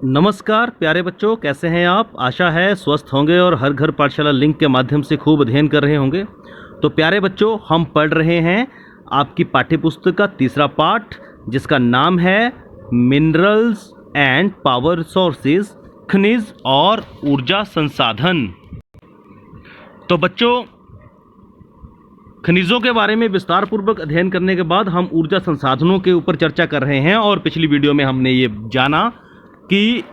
नमस्कार प्यारे बच्चों, कैसे हैं आप। आशा है स्वस्थ होंगे और हर घर पाठशाला लिंक के माध्यम से खूब अध्ययन कर रहे होंगे। तो प्यारे बच्चों, हम पढ़ रहे हैं आपकी पाठ्यपुस्तक का तीसरा पाठ, जिसका नाम है मिनरल्स एंड पावर सोर्सेज, खनिज और ऊर्जा संसाधन। तो बच्चों, खनिजों के बारे में विस्तार पूर्वक अध्ययन करने के बाद हम ऊर्जा संसाधनों के ऊपर चर्चा कर रहे हैं। और पिछली वीडियो में हमने ये जाना कि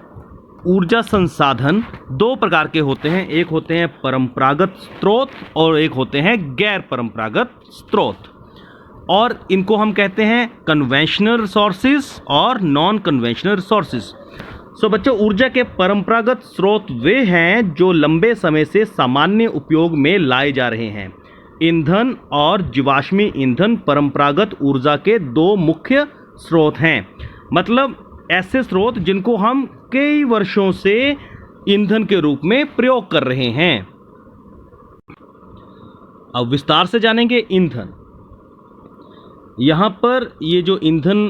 ऊर्जा संसाधन दो प्रकार के होते हैं। एक होते हैं परंपरागत स्रोत और एक होते हैं गैर परंपरागत स्रोत, और इनको हम कहते हैं कन्वेंशनल रिसोर्सेज और नॉन कन्वेंशनल रिसोर्सेज। सो बच्चों, ऊर्जा के परंपरागत स्रोत वे हैं जो लंबे समय से सामान्य उपयोग में लाए जा रहे हैं। ईंधन और जीवाश्मी ईंधन परंपरागत ऊर्जा के दो मुख्य स्रोत हैं। मतलब ऐसे स्रोत जिनको हम कई वर्षों से ईंधन के रूप में प्रयोग कर रहे हैं। अब विस्तार से जानेंगे ईंधन। यहां पर ये जो ईंधन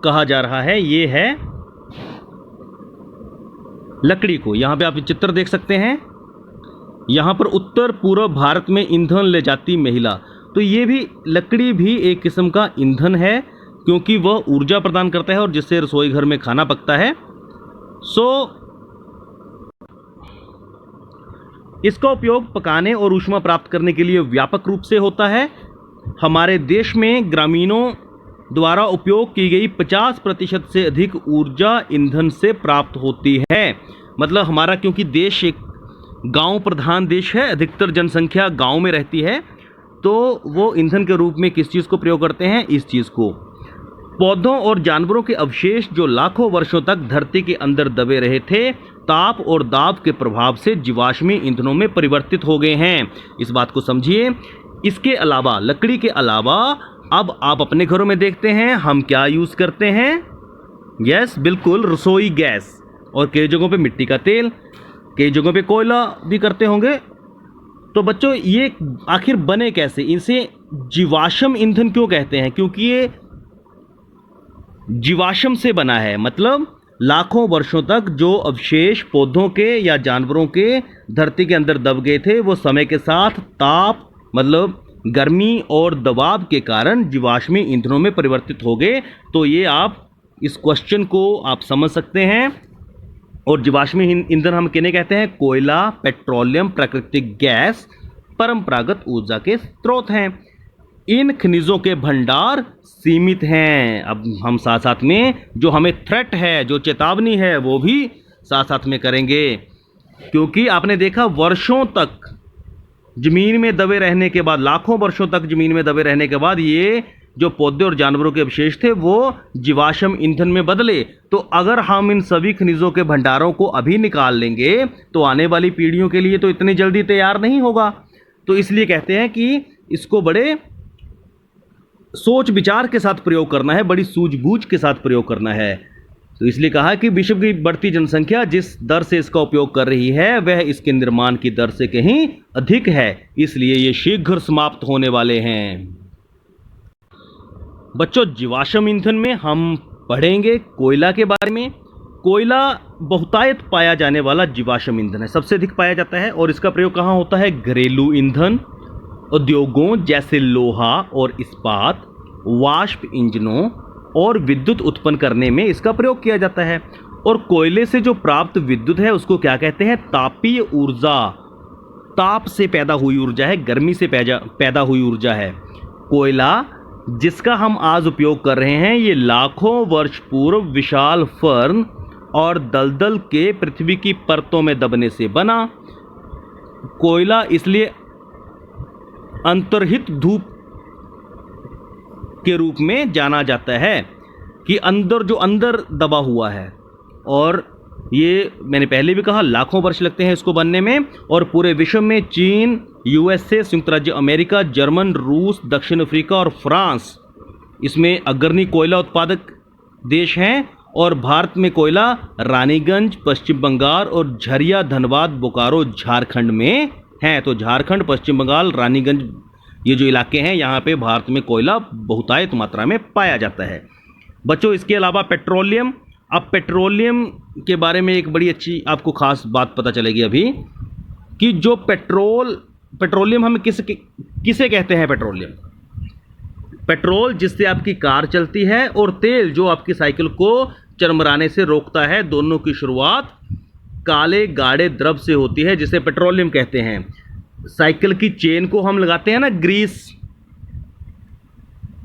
कहा जा रहा है, ये है लकड़ी को। यहां पे आप चित्र देख सकते हैं। यहां पर उत्तर पूर्व भारत में ईंधन ले जाती महिला, तो ये भी लकड़ी भी एक किस्म का ईंधन है, क्योंकि वह ऊर्जा प्रदान करता है और जिससे रसोई घर में खाना पकता है। इसका उपयोग पकाने और ऊष्मा प्राप्त करने के लिए व्यापक रूप से होता है। हमारे देश में ग्रामीणों द्वारा उपयोग की गई 50% से अधिक ऊर्जा ईंधन से प्राप्त होती है। मतलब हमारा, क्योंकि देश एक गांव प्रधान देश है, अधिकतर जनसंख्या गांव में रहती है, तो वो ईंधन के रूप में किस चीज़ को प्रयोग करते हैं? इस चीज़ को। पौधों और जानवरों के अवशेष जो लाखों वर्षों तक धरती के अंदर दबे रहे थे, ताप और दाब के प्रभाव से जीवाश्मी ईंधनों में परिवर्तित हो गए हैं। इस बात को समझिए। इसके अलावा, लकड़ी के अलावा, अब आप अपने घरों में देखते हैं हम क्या यूज़ करते हैं? यस, बिल्कुल, रसोई गैस, और कई जगहों पे मिट्टी का तेल, कई जगहों पे कोयला भी करते होंगे। तो बच्चों, ये आखिर बने कैसे? इसे जीवाश्म ईंधन क्यों कहते हैं? क्योंकि ये जीवाश्म से बना है। मतलब लाखों वर्षों तक जो अवशेष पौधों के या जानवरों के धरती के अंदर दब गए थे, वो समय के साथ ताप, मतलब गर्मी और दबाव के कारण जीवाश्मी ईंधनों में परिवर्तित हो गए। तो ये आप इस क्वेश्चन को आप समझ सकते हैं। और जीवाश्मी ईंधन हम किन्हें कहते हैं? कोयला, पेट्रोलियम, प्राकृतिक गैस परंपरागत ऊर्जा के स्रोत हैं। इन खनिजों के भंडार सीमित हैं। अब हम साथ साथ में जो हमें थ्रेट है, जो चेतावनी है, वो भी साथ साथ में करेंगे। क्योंकि आपने देखा, वर्षों तक जमीन में दबे रहने के बाद, लाखों वर्षों तक जमीन में दबे रहने के बाद, ये जो पौधे और जानवरों के अवशेष थे वो जीवाश्म ईंधन में बदले। तो अगर हम इन सभी खनिजों के भंडारों को अभी निकाल लेंगे तो आने वाली पीढ़ियों के लिए तो इतनी जल्दी तैयार नहीं होगा। तो इसलिए कहते हैं कि इसको बड़े सोच विचार के साथ प्रयोग करना है, बड़ी सूझबूझ के साथ प्रयोग करना है। तो इसलिए कहा कि विश्व की बढ़ती जनसंख्या जिस दर से इसका उपयोग कर रही है, वह इसके निर्माण की दर से कहीं अधिक है, इसलिए ये शीघ्र समाप्त होने वाले हैं। बच्चों, जीवाश्म ईंधन में हम पढ़ेंगे कोयला के बारे में। कोयला बहुतायत पाया जाने वाला जीवाश्म ईंधन है, सबसे अधिक पाया जाता है। और इसका प्रयोग कहाँ होता है? घरेलू ईंधन, उद्योगों जैसे लोहा और इस्पात, वाष्प इंजनों और विद्युत उत्पन्न करने में इसका प्रयोग किया जाता है। और कोयले से जो प्राप्त विद्युत है उसको क्या कहते हैं? तापीय ऊर्जा। ताप से पैदा हुई ऊर्जा है, गर्मी से पैदा हुई ऊर्जा है। कोयला जिसका हम आज उपयोग कर रहे हैं, ये लाखों वर्ष पूर्व विशाल फर्न और दलदल के पृथ्वी की परतों में दबने से बना। कोयला इसलिए अंतर्हित धूप के रूप में जाना जाता है कि अंदर दबा हुआ है। और ये मैंने पहले भी कहा, लाखों वर्ष लगते हैं इसको बनने में। और पूरे विश्व में चीन, यूएसए, संयुक्त राज्य अमेरिका, जर्मन, रूस, दक्षिण अफ्रीका और फ्रांस इसमें अग्रणी कोयला उत्पादक देश हैं। और भारत में कोयला रानीगंज, पश्चिम बंगाल और झरिया, धनबाद, बोकारो, झारखंड में है। तो झारखंड, पश्चिम बंगाल, रानीगंज, ये जो इलाके हैं, यहाँ पे भारत में कोयला बहुतायत मात्रा में पाया जाता है। बच्चों, इसके अलावा पेट्रोलियम। अब पेट्रोलियम के बारे में एक बड़ी अच्छी आपको खास बात पता चलेगी अभी, कि जो पेट्रोलियम हम किसे कहते हैं। पेट्रोल जिससे आपकी कार चलती है, और तेल जो आपकी साइकिल को चरमराने से रोकता है, दोनों की शुरुआत काले गाढ़े द्रव से होती है, जिसे पेट्रोलियम कहते हैं। साइकिल की चेन को हम लगाते हैं ना ग्रीस,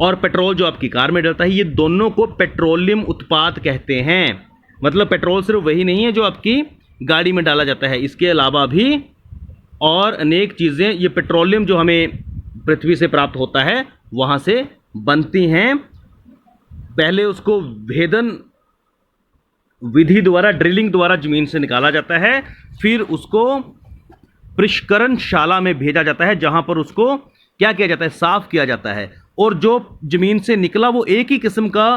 और पेट्रोल जो आपकी कार में डलता है, ये दोनों को पेट्रोलियम उत्पाद कहते हैं। मतलब पेट्रोल सिर्फ वही नहीं है जो आपकी गाड़ी में डाला जाता है, इसके अलावा भी और अनेक चीज़ें, ये पेट्रोलियम जो हमें पृथ्वी से प्राप्त होता है वहाँ से बनती हैं। पहले उसको भेदन विधि द्वारा, ड्रिलिंग द्वारा ज़मीन से निकाला जाता है, फिर उसको प्रसंस्करणशाला में भेजा जाता है, जहाँ पर उसको क्या किया जाता है, साफ किया जाता है। और जो ज़मीन से निकला वो एक ही किस्म का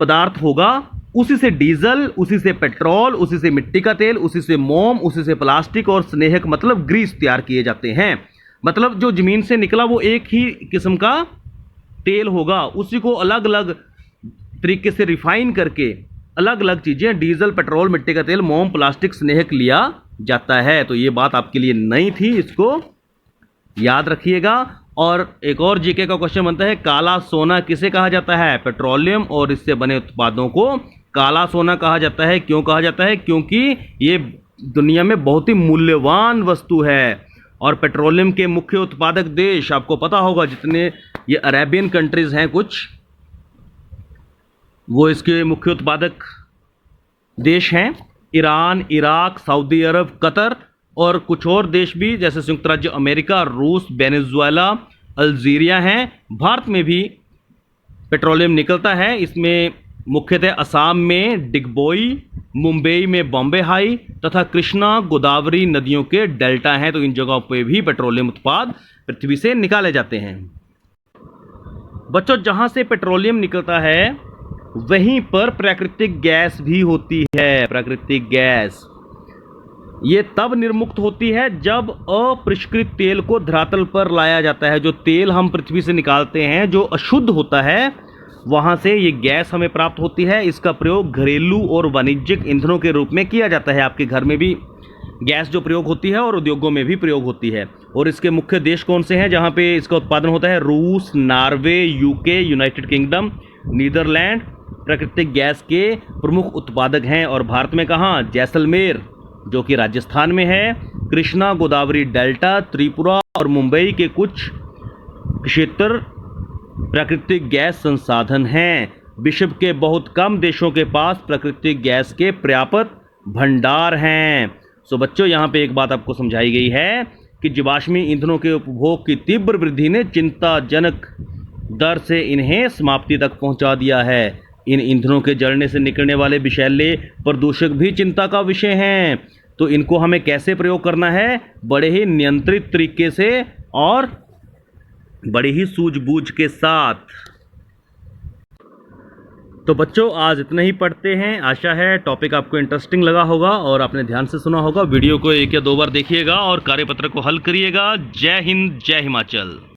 पदार्थ होगा, उसी से डीजल, उसी से पेट्रोल, उसी से मिट्टी का तेल, उसी से मोम, उसी से प्लास्टिक और स्नेहक मतलब ग्रीस तैयार किए जाते हैं। मतलब जो ज़मीन से निकला वो एक ही किस्म का तेल होगा, उसी को अलग अलग तरीके से रिफाइन करके अलग अलग चीज़ें, डीजल, पेट्रोल, मिट्टी का तेल, मोम, प्लास्टिक, स्नेहक लिया जाता है। तो ये बात आपके लिए नई थी, इसको याद रखिएगा। और एक और जीके का क्वेश्चन बनता है, काला सोना किसे कहा जाता है? पेट्रोलियम और इससे बने उत्पादों को काला सोना कहा जाता है। क्यों कहा जाता है? क्योंकि ये दुनिया में बहुत ही मूल्यवान वस्तु है। और पेट्रोलियम के मुख्य उत्पादक देश आपको पता होगा, जितने ये अरेबियन कंट्रीज़ हैं कुछ, वो इसके मुख्य उत्पादक देश हैं। ईरान, इराक, सऊदी अरब, कतर और कुछ और देश भी, जैसे संयुक्त राज्य अमेरिका, रूस, वेनेजुएला, अल्जीरिया हैं। भारत में भी पेट्रोलियम निकलता है। इसमें मुख्यतः असम में डिगबोई, मुंबई में बॉम्बे हाई तथा कृष्णा गोदावरी नदियों के डेल्टा हैं। तो इन जगहों पे भी पेट्रोलियम उत्पाद पृथ्वी से निकाले जाते हैं। बच्चों, जहां से पेट्रोलियम निकलता है वहीं पर प्राकृतिक गैस भी होती है। प्राकृतिक गैस ये तब निर्मुक्त होती है जब अपरिष्कृत तेल को धरातल पर लाया जाता है। जो तेल हम पृथ्वी से निकालते हैं जो अशुद्ध होता है, वहाँ से ये गैस हमें प्राप्त होती है। इसका प्रयोग घरेलू और वाणिज्यिक ईंधनों के रूप में किया जाता है। आपके घर में भी गैस जो प्रयोग होती है और उद्योगों में भी प्रयोग होती है। और इसके मुख्य देश कौन से हैं जहाँ पे इसका उत्पादन होता है? रूस, Norway, UK, United Kingdom, Netherland प्राकृतिक गैस के प्रमुख उत्पादक हैं। और भारत में कहाँ? जैसलमेर जो कि राजस्थान में है, कृष्णा गोदावरी डेल्टा, त्रिपुरा और मुंबई के कुछ क्षेत्र प्राकृतिक गैस संसाधन हैं। विश्व के बहुत कम देशों के पास प्राकृतिक गैस के पर्याप्त भंडार हैं। सो बच्चों, यहाँ पे एक बात आपको समझाई गई है कि जीवाश्मी ईंधनों के उपभोग की तीव्र वृद्धि ने चिंताजनक दर से इन्हें समाप्ति तक पहुँचा दिया है। इन ईंधनों के जलने से निकलने वाले विषैले प्रदूषक भी चिंता का विषय हैं। तो इनको हमें कैसे प्रयोग करना है? बड़े ही नियंत्रित तरीके से और बड़ी ही सूझबूझ के साथ। तो बच्चों, आज इतना ही पढ़ते हैं। आशा है टॉपिक आपको इंटरेस्टिंग लगा होगा और आपने ध्यान से सुना होगा। वीडियो को 1 या 2 बार देखिएगा और कार्यपत्र को हल करिएगा। जय हिंद, जय हिमाचल।